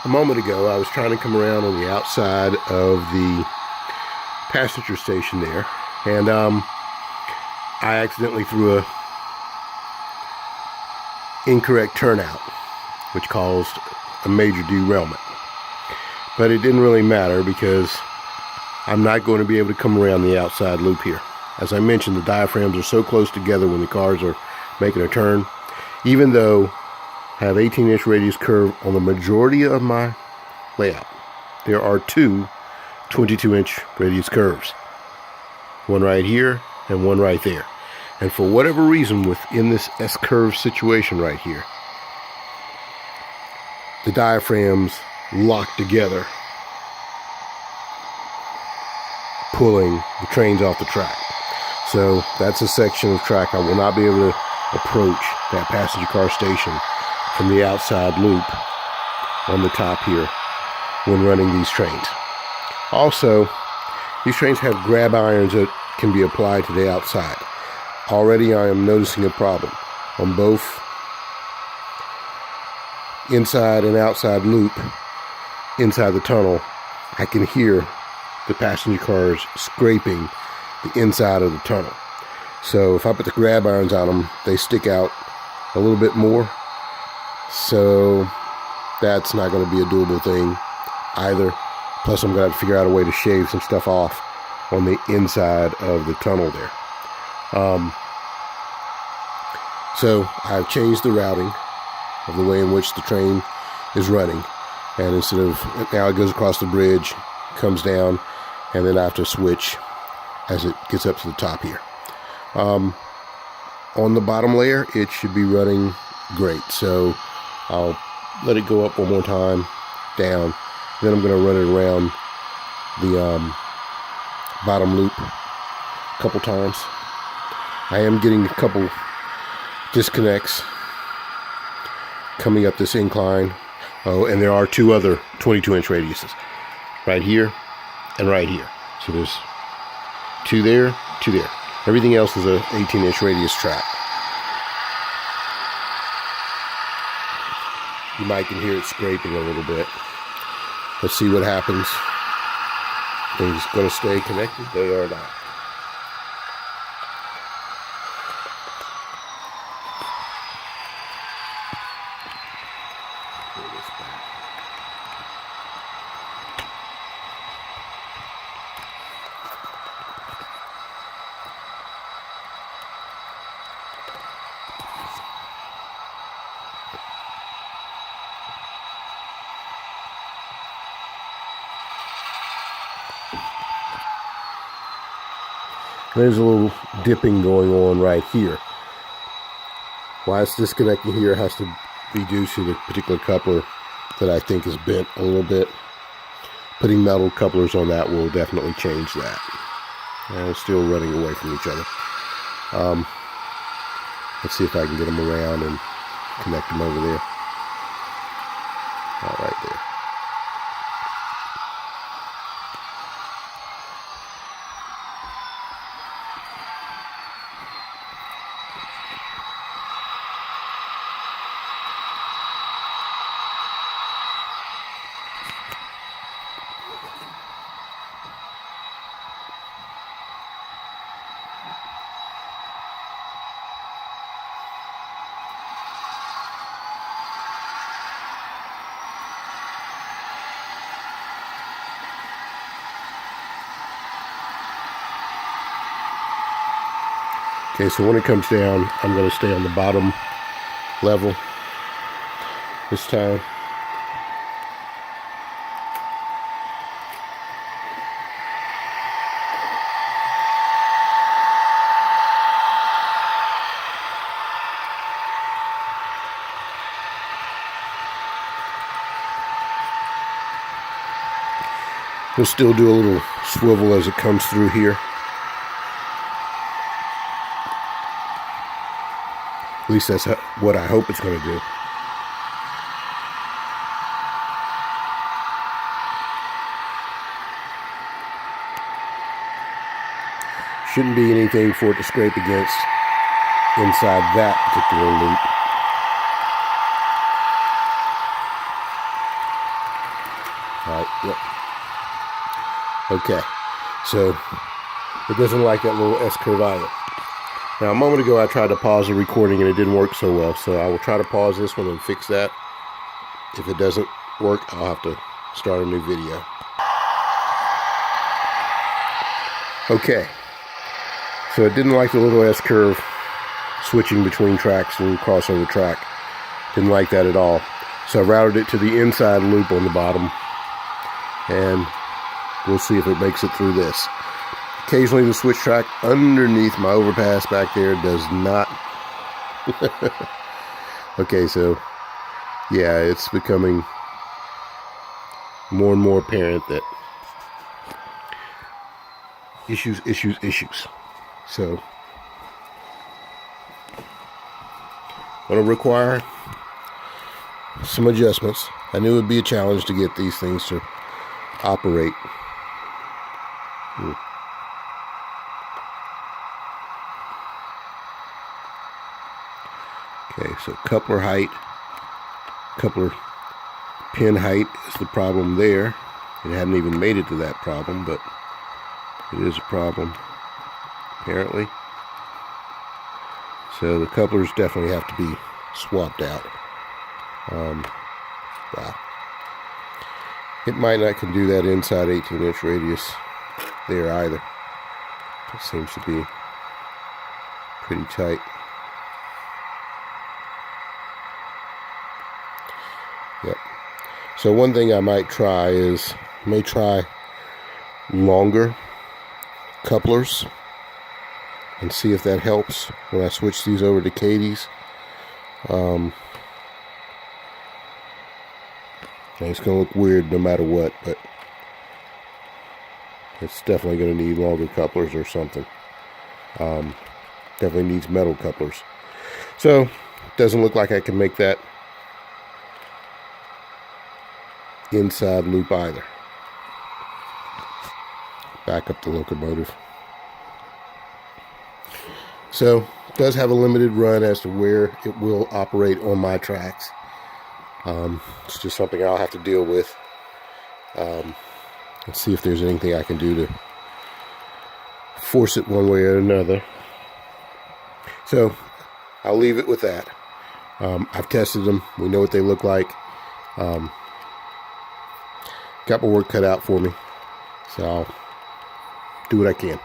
A moment ago, I was trying to come around on the outside of the passenger station there, and I accidentally threw a incorrect turnout, which caused a major derailment. But it didn't really matter because I'm not going to be able to come around the outside loop here. As I mentioned, the diaphragms are so close together when the cars are making a turn. Even though I have 18-inch radius curve on the majority of my layout, there are two 22-inch radius curves. One right here and one right there. And for whatever reason within this S-curve situation right here, the diaphragms lock together, pulling the trains off the track. So that's a section of track I will not be able to approach that passenger car station from the outside loop on the top here when running these trains. Also, these trains have grab irons that can be applied to the outside. Already I am noticing a problem on both inside and outside loop. Inside the tunnel, I can hear the passenger cars scraping the inside of the tunnel. So if I put the grab irons on them, they stick out a little bit more. So that's not going to be a doable thing either. Plus I'm going to have to figure out a way to shave some stuff off on the inside of the tunnel there. So I've changed the routing of the way in which the train is running. And instead of, now it goes across the bridge, comes down, and then I have to switch as it gets up to the top here. On the bottom layer, it should be running great. So I'll let it go up one more time, down. Then I'm going to run it around the bottom loop a couple times. I am getting a couple disconnects coming up this incline. Oh, and there are two other 22-inch radiuses, right here and right here. So there's two there, two there. Everything else is a 18-inch radius track. You might can hear it scraping a little bit. Let's see what happens. Things going to stay connected? They are not. There's a little dipping going on right here. Why it's disconnecting here has to be due to the particular coupler that I think is bent a little bit. Putting metal couplers on that will definitely change that. And it's still running away from each other. Let's see if I can get them around and connect them over there. All right there. Okay, so when it comes down, I'm going to stay on the bottom level this time. We'll still do a little swivel as it comes through here. At least that's what I hope it's going to do. Shouldn't be anything for it to scrape against inside that particular loop. Alright, yep. Okay, so it doesn't like that little S-curve either. Now, a moment ago I tried to pause the recording and it didn't work so well, so I will try to pause this one and fix that. If it doesn't work, I'll have to start a new video. Okay, so it didn't like the little S-curve switching between tracks and crossover track. Didn't like that at all. So I routed it to the inside loop on the bottom, and we'll see if it makes it through this. Occasionally the switch track underneath my overpass back there does not. Okay, so yeah, it's becoming more and more apparent that issues. So going to require some adjustments. I knew it would be a challenge to get these things to operate. Okay, so coupler height, coupler pin height is the problem there. It hadn't even made it to that problem, but it is a problem, apparently. So the couplers definitely have to be swapped out. Wow. It might not can do that inside 18-inch radius there either. It seems to be pretty tight. Yep. So one thing I might try is, try longer couplers and see if that helps when I switch these over to Katie's. It's going to look weird no matter what, but it's definitely going to need longer couplers or something. Definitely needs metal couplers. So, it doesn't look like I can make that inside loop either. Back up the locomotive. So, it does have a limited run as to where it will operate on my tracks. It's just something I'll have to deal with. Let's see if there's anything I can do to force it one way or another. So, I'll leave it with that. I've tested them. We know what they look like. Got my work cut out for me. So, I'll do what I can.